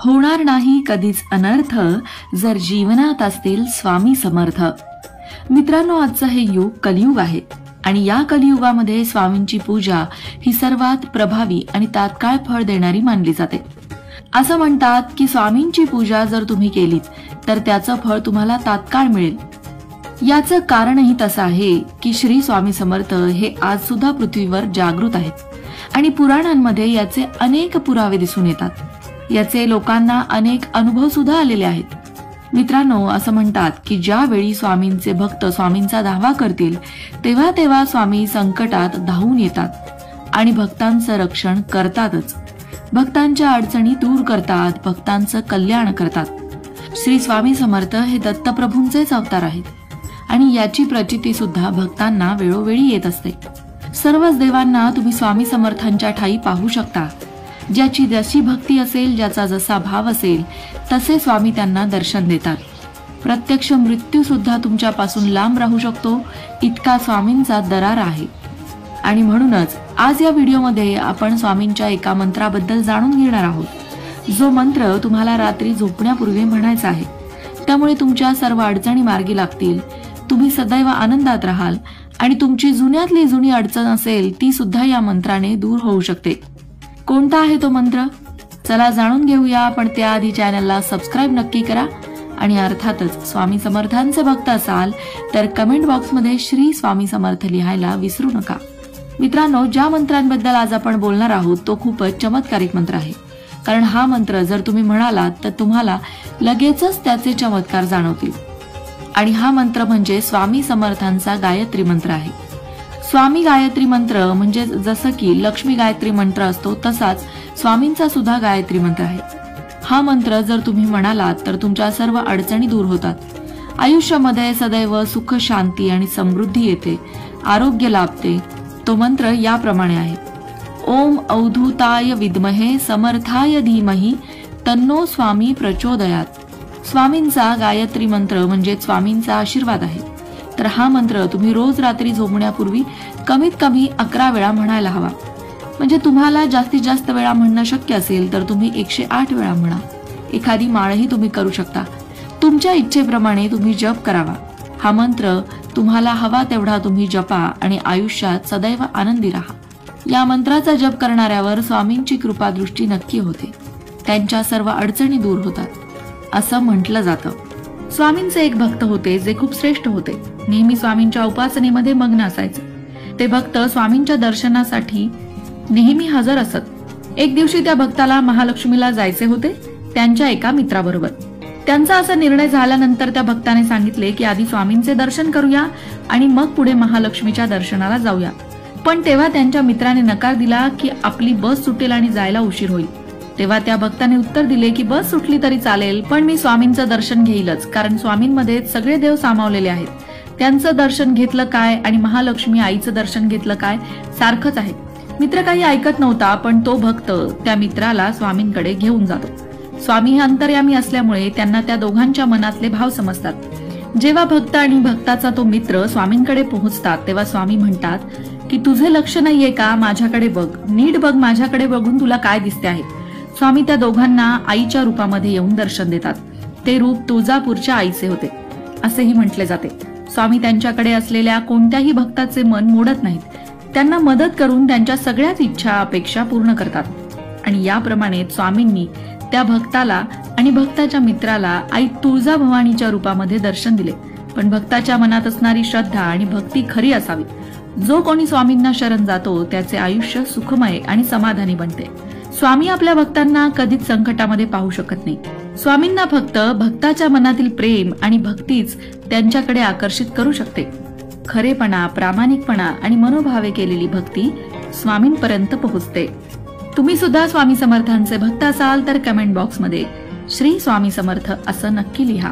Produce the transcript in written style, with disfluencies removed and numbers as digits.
होणार नाही कधीच अनर्थ जर जीवनात असतील स्वामी समर्थ। मित्रांनो, आजचं हे युग कलियुग आहे आणि या कलियुगामध्ये स्वामींची पूजा ही सर्वात प्रभावी आणि तात्काळ फळ देणारी मानली जाते। असं म्हणतात की स्वामींची पूजा जर तुम्ही केलीत तर त्याचं फळ तुम्हाला तात्काळ मिळेल। याचं कारणही तसं आहे की श्री स्वामी समर्थ हे आज सुद्धा पृथ्वीवर जागृत आहेत आणि पुराणांमध्ये याचे अनेक पुरावे दिसून येतात। याचे लोकांना अनेक अनुभव सुद्धा आलेले आहेत। मित्रांनो, असं म्हणतात की ज्यावेळी स्वामींचे भक्त स्वामींचा धावा करतील तेव्हा तेव्हा स्वामी संकटात धावून येतात आणि भक्तांचं रक्षण करतातच। भक्तांच्या अडचणी दूर करतात, भक्तांचं कल्याण करतात। श्री स्वामी समर्थ हे दत्तप्रभूंचेच अवतार आहेत आणि याची प्रचिती सुद्धा भक्तांना वेळोवेळी येत असते। सर्वच देवांना तुम्ही स्वामी समर्थांच्या ठाई पाहू शकता। ज्याची जशी भक्ती असेल, ज्याचा जसा भाव असेल तसे स्वामी त्यांना दर्शन देतात। प्रत्यक्ष मृत्यू सुद्धा तुमच्यापासून लांब राहू शकतो इतका स्वामींचा दरार आहे। आणि म्हणूनच आज या व्हिडिओमध्ये आपण स्वामींच्या एका मंत्राबद्दल जाणून घेणार आहोत, जो मंत्र तुम्हाला रात्री झोपण्यापूर्वी म्हणायचा आहे। त्यामुळे तुमच्या सर्व अडचणी मार्गी लागतील, तुम्ही सदैव आनंदात राहाल आणि तुमची जुन्यातली जुनी अडचण असेल ती सुद्धा या मंत्राने दूर होऊ शकते। कोणता आहे तो मंत्र? चला जाणून घेऊया, पण त्याआधी चॅनलला सबस्क्राईब नक्की करा आणि अर्थातच स्वामी समर्थांचे भक्त असाल तर कमेंट बॉक्समध्ये श्री स्वामी समर्थ लिहायला विसरू नका। मित्रांनो, ज्या मंत्रांबद्दल आज आपण बोलणार आहोत तो खूपच चमत्कारिक मंत्र आहे, कारण हा मंत्र जर तुम्ही म्हणालात तर तुम्हाला लगेचच त्याचे चमत्कार जाणवतील। आणि हा मंत्र म्हणजे स्वामी समर्थांचा गायत्री मंत्र आहे। स्वामी गायत्री मंत्र म्हणजे जसं की लक्ष्मी गायत्री मंत्र असतो तसाच स्वामींचा सुद्धा गायत्री मंत्र आहे। हा मंत्र जर तुम्ही म्हणालात तर तुमच्या सर्व अडचणी दूर होतात, आयुष्यामध्ये सदैव सुख शांती आणि समृद्धी येते, आरोग्य लाभते। तो मंत्र याप्रमाणे आहे: ओम अवधूताय विद्महे समर्थाय धीमहि तन्नो स्वामी प्रचोदयात। स्वामींचा गायत्री मंत्र म्हणजे स्वामींचा आशीर्वाद आहे। तर हा मंत्र तुम्ही रोज रात्री झोपण्यापूर्वी कमीत कमी 11 वेळा म्हणायला हवा। म्हणजे तुम्हाला जास्तीत जास्त वेळा म्हणणं शक्य असेल तर तुम्ही 108 वेळा म्हणा। एखादी माळही तुम्ही करू शकता। तुमच्या इच्छेप्रमाणे तुम्ही जप करावा। हा मंत्र तुम्हाला हवा तेवढा तुम्ही जपा आणि आयुष्यात सदैव आनंदी राहा। या मंत्राचा जप करणाऱ्यावर स्वामींची कृपा दृष्टी नक्की होते, त्यांच्या सर्व अडचणी दूर होतात असं म्हटलं जातं। स्वामींचे एक भक्त होते जे खूप श्रेष्ठ होते, नेहमी स्वामींच्या उपासनेमध्ये मग्न असायचे। ते भक्त स्वामींच्या दर्शनासाठी नेहमी हजर असत। एक दिवशी त्या भक्ताला महालक्ष्मीला जायचे होते त्यांच्या एका मित्राबरोबर। त्यांचा असा निर्णय झाल्यानंतर त्या भक्ताने सांगितले की आधी स्वामींचे दर्शन करूया आणि मग पुढे महालक्ष्मीच्या दर्शनाला जाऊया। पण तेव्हा त्यांच्या मित्राने नकार दिला की आपली बस सुटेल आणि जायला उशीर होईल। तेव्हा त्या भक्ताने उत्तर दिले की बस सुटली तरी चालेल, पण मी स्वामींचं दर्शन घेईलच, कारण स्वामींमध्ये सगळे देव सामावलेले आहेत। त्यांचं दर्शन घेतलं काय आणि महालक्ष्मी आईचं दर्शन घेतलं काय, सारखंच आहे। मित्र काही ऐकत नव्हता, पण तो भक्त त्या मित्राला स्वामींकडे घेऊन जातो। स्वामी हे अंतर्यामी असल्यामुळे त्यांना त्या दोघांच्या मनातले भाव समजतात। जेव्हा भक्त आणि भक्ताचा तो मित्र स्वामींकडे पोहोचतात तेव्हा स्वामी म्हणतात की तुझे लक्ष नाहीये का, माझ्याकडे बघ, नीट बघ, माझ्याकडे बघून तुला काय दिसते आहे। स्वामी त्या दोघांना आईच्या रूपामध्ये येऊन दर्शन देतात। ते रूप तुळजापूरच्या आईचे होते असेही म्हटले जाते। स्वामी त्यांच्याकडे असलेल्या कोणत्याही भक्ताचे मन मोडत नाहीत, त्यांना मदत करून त्यांच्या सगळ्याच इच्छा अपेक्षा पूर्ण करतात। आणि याप्रमाणे स्वामींनी त्या भक्ताला आणि भक्ताच्या मित्राला आई तुळजाभवानीच्या रूपामध्ये दर्शन दिले। पण भक्ताच्या मनात असणारी श्रद्धा आणि भक्ती खरी असावी। जो कोणी स्वामींना शरण जातो त्याचे आयुष्य सुखमय आणि समाधानी बनते। स्वामी आपल्या भक्तांना कधीच संकटामध्ये पाहू शकत नाही। स्वामींना फक्त भक्ताच्या मनातील प्रेम आणि भक्तीच त्यांच्याकडे आकर्षित करू शकते। खरेपणा, प्रामाणिकपणा आणि मनोभावे केलेली भक्ती स्वामींपर्यंत पोहोचते। तुम्ही सुद्धा स्वामी समर्थांचे भक्त असाल तर कमेंट बॉक्समध्ये श्री स्वामी समर्थ असं नक्की लिहा।